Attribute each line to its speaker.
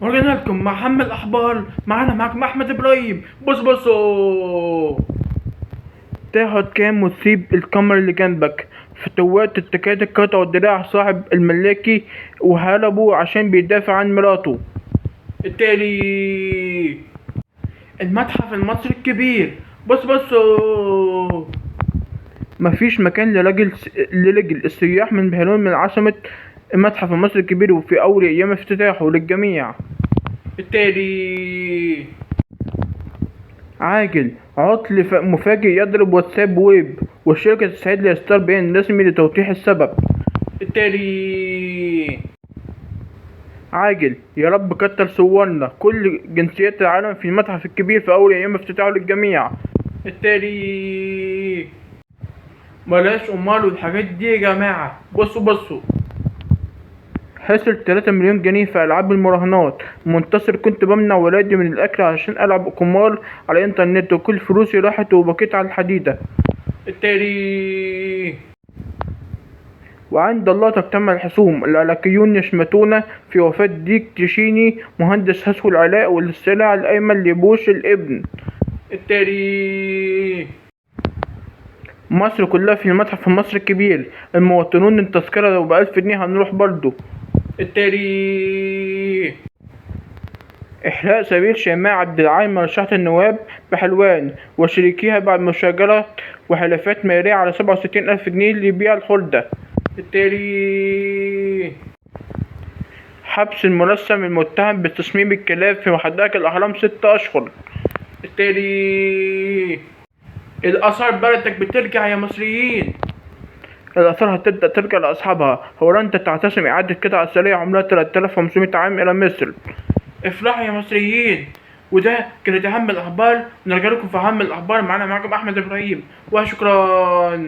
Speaker 1: ورجعنا لكم مع محمد الاحبار. معاكم احمد ابراهيم. بصوا تاخد كام وتسيب القمر اللي جنبك. فتوات التكاتك قطعوا دراع صاحب الملاكي وهربوا عشان بيدافع عن مراته. التالي المتحف المصري الكبير. بصوا مفيش مكان لرجل السياح من بهلول من عاصمة المتحف المصري الكبير، وفي أول أيام افتتاحه للجميع. التالي عاجل عطل مفاجئ يضرب واتساب ويب، والشركة تستعد لإصدار بيان رسمي لتوضيح السبب. التالي عاجل يا رب كتر صورنا كل جنسيات العالم في المتحف الكبير في أول أيام افتتاحه للجميع. التالي بلاش أمال والحاجات دي يا جماعة. بصوا خسر 3 مليون جنيه في ألعاب المراهنات. منتصر كنت بمنع ولادي من الأكل عشان ألعب قمار على الإنترنت، وكل فلوسي راحت وبكيت على الحديدة. التاريخ وعند الله تجتمع الحسوم. العراقيون يشمتون في وفاة ديك تشيني مهندس هسو العراق والسلاح الأيمن لبوش الابن. التاريخ مصر كلها في المتحف المصري الكبير. المواطنون التذكرة لو ب1000 جنيه هنروح برضو. التاريخ إحراق سبيل شيماء عبد العال مرشحة النواب بحلوان وشريكيها بعد مشاجرة وحلفات مالية على 67,000 جنيه لبيع الخردة. التاريخ حبس المرسم المتهم بتصميم الكلاب في حدائق الأهرام 6 أشهر. التاريخ الآثار بلدك بترجع يا مصريين. الآثار هتبدأ ترجع لأصحابها. هولندا تعتزم إعادة قطع أثرية عمرها 3500 عام إلى مصر. افرحوا يا مصريين. وده كانت أهم الأخبار. نرجع لكم في أهم الأخبار. معاكم أحمد إبراهيم، وشكرا.